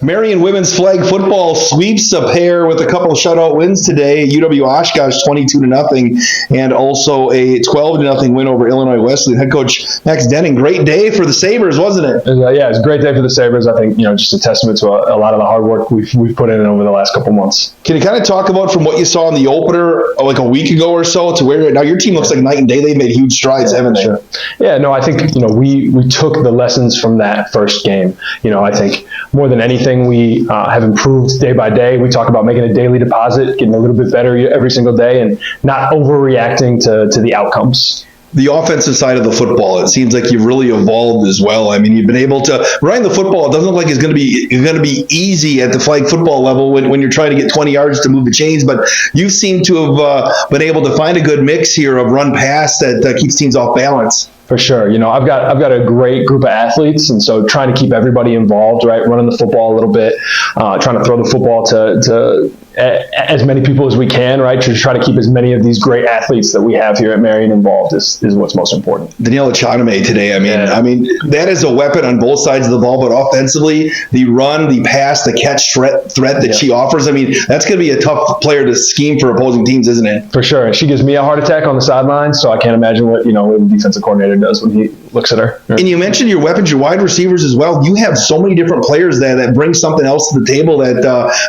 Marian women's flag football sweeps a pair with a couple of shutout wins today. UW-Oshkosh 22-0, and also a 12-0 win over Illinois Wesleyan. Head coach Max Denning, great day for the Sabres, wasn't it? Yeah, it's a great day for the Sabres. I think just a testament to a lot of the hard work we've put in over the last couple months. Can you kind of talk about from what you saw in the opener like a week ago or so to where now your team looks like night and day? They've made huge strides, haven't they? Sure. Yeah, no, I think we took the lessons from that first game. I think more than anything, we have improved day by day. We talk about making a daily deposit, getting a little bit better every single day, and not overreacting to the outcomes. The offensive side of the football, it seems like you've really evolved as well. I mean, you've been able to running the football. It doesn't look like it's going to be easy at the flag football level when you're trying to get 20 yards to move the chains. But you seem to have been able to find a good mix here of run pass that keeps teams off balance. For sure. I've got a great group of athletes, and so trying to keep everybody involved, right? Running the football a little bit, trying to throw the football to as many people as we can, right? To try to keep as many of these great athletes that we have here at Marian involved is what's most important. Daniela Chaname today, I mean, that is a weapon on both sides of the ball, but offensively, the run, the pass, the catch threat that she offers, I mean, that's going to be a tough player to scheme for opposing teams, isn't it? For sure. And she gives me a heart attack on the sideline, so I can't imagine what the defensive coordinator does when he looks at her. And you mentioned your weapons, your wide receivers as well. You have so many different players that bring something else to the table that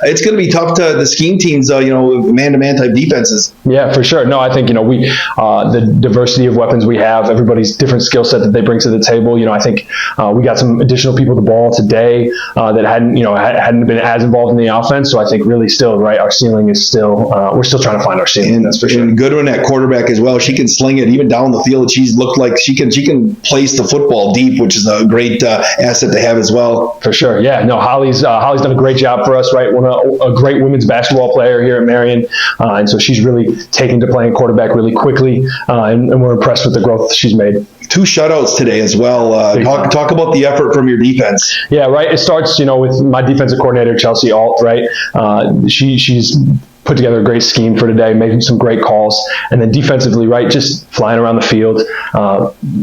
it's going to be tough to scheme teams, man-to-man type defenses. Yeah, for sure. No, I think, we the diversity of weapons we have, everybody's different skill set that they bring to the table. I think we got some additional people to the ball today that hadn't been as involved in the offense. So I think really still, right, our ceiling is still, we're still trying to find our ceiling. That's for sure. And Goodwin at quarterback as well. She can sling it even down the field. She's looked like she can place the football deep, which is a great asset to have as well. For sure. Yeah. No, Holly's done a great job for us, right? A great women's basketball player here at Marian, and so she's really taken to playing quarterback really quickly, and we're impressed with the growth she's made. 2 shutouts today as well. Talk about the effort from your defense. Yeah, right. It starts, with my defensive coordinator, Chelsea Alt, right? She's put together a great scheme for today, making some great calls, and then defensively, right, just flying around the field,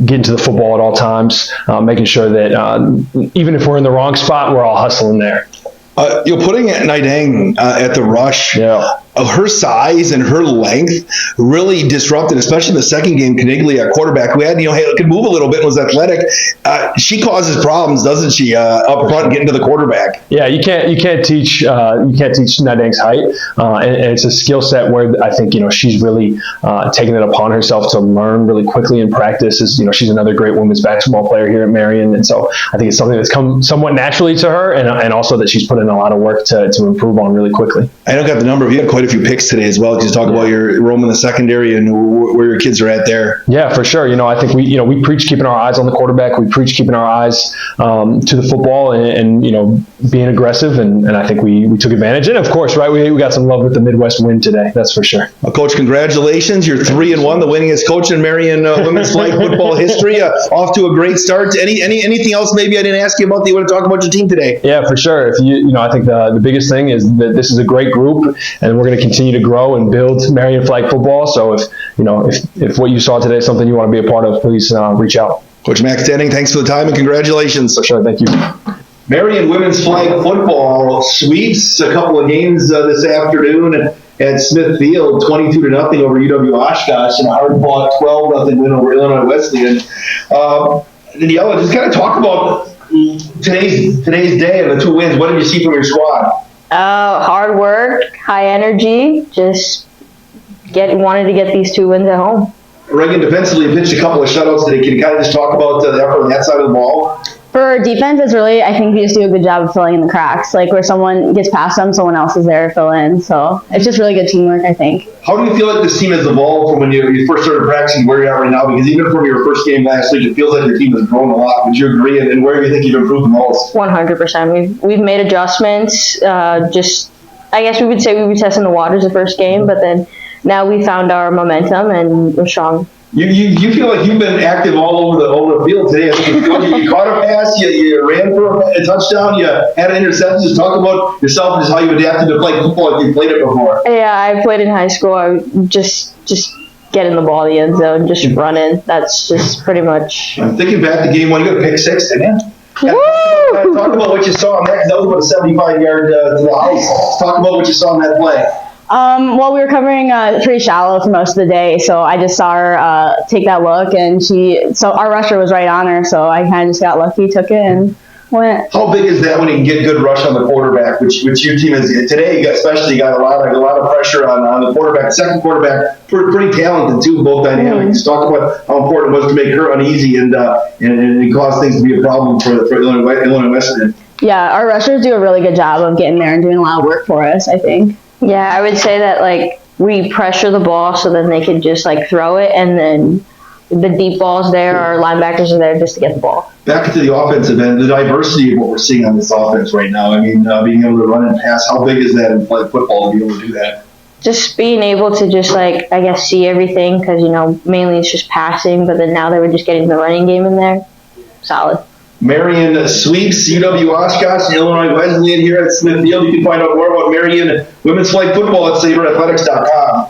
getting to the football at all times, making sure that even if we're in the wrong spot, we're all hustling there. Putting Nidang at the rush. Yeah. Her size and her length really disrupted, especially in the second game. Kniggley at quarterback, who had could move a little bit, was athletic. She causes problems, doesn't she? Up front, getting to the quarterback. Yeah, you can't teach Nidang's height, and it's a skill set where I think she's really taken it upon herself to learn really quickly in practice. She's another great women's basketball player here at Marian, and so I think it's something that's come somewhat naturally to her, and also that she's put in a lot of work to improve on really quickly. I don't got the number. You had quite a few picks today as well. Because you talk about your role in the secondary and where your kids are at there. Yeah, for sure. I think we preach keeping our eyes on the quarterback. We preach keeping our eyes to the football and being aggressive. And I think we took advantage. And of course, right, we got some love with the Midwest win today. That's for sure. Well, Coach, congratulations. You're 3-1, the winningest coach in Marian women's flag football history. Off to a great start. Anything else maybe I didn't ask you about that you want to talk about your team today? Yeah, for sure. I think the biggest thing is that this is a great group, and we're going to continue to grow and build Marian flag football. So if what you saw today is something you want to be a part of, please reach out. Coach Max Denning, thanks for the time and congratulations. For sure, thank you. Marian women's flag football sweeps a couple of games this afternoon at Smith Field, 22-0 over UW-Oshkosh, and a hard-fought 12-0 win over Illinois Wesleyan. Daniela, just kind of talk about today's day and the 2 wins. What did you see from your squad? Hard work, high energy, just wanted to get these 2 wins at home. Reagan defensively pitched a couple of shutouts today. Can you kind of just talk about the effort on that side of the ball? For defense, it's really, I think we just do a good job of filling in the cracks. Like where someone gets past them, someone else is there to fill in. So it's just really good teamwork, I think. How do you feel like this team has evolved from when you first started practicing where you're at right now? Because even from your first game last week, it feels like your team has grown a lot. Would you agree? And where do you think you've improved the most? 100%. We've made adjustments. I guess we would say we were testing the waters the first game, but then now we found our momentum and we're strong. You feel like you've been active all over the field today. I think you caught a pass, you ran for a touchdown, you had an interception. Just talk about yourself and just how you adapted to play football if you played it before. Yeah, I played in high school. I just getting the ball in the end zone, just running. That's just pretty much. I'm thinking back to game 1. You got a pick 6, didn't you? Talk about what you saw on that, 'cause that was about a 75-yard to the house. Talk about what you saw on that play. Well, we were covering pretty shallow for most of the day, so I just saw her take that look, and so our rusher was right on her, so I kind of just got lucky, took it, and went. How big is that when you can get good rush on the quarterback, which your team is today? Especially got a lot of pressure on the quarterback. Second quarterback, pretty talented too, both dynamics. Talk about how important it was to make her uneasy and cause things to be a problem for Illinois Wesleyan. Yeah, our rushers do a really good job of getting there and doing a lot of work for us, I think. Yeah, I would say that like we pressure the ball so then they can just like throw it, and then the deep balls there, our linebackers are there just to get the ball. Back to the offensive end, the diversity of what we're seeing on this offense right now. I mean, being able to run and pass, how big is that in play football to be able to do that? Just being able to just like, I guess, see everything, because, you know, mainly it's just passing, but then now they were just getting the running game in there. Solid. Marian sweeps UW-Oshkosh and Illinois Wesleyan here at Smith Field. You can find out more about Marian women's flag football at SaberAthletics.com.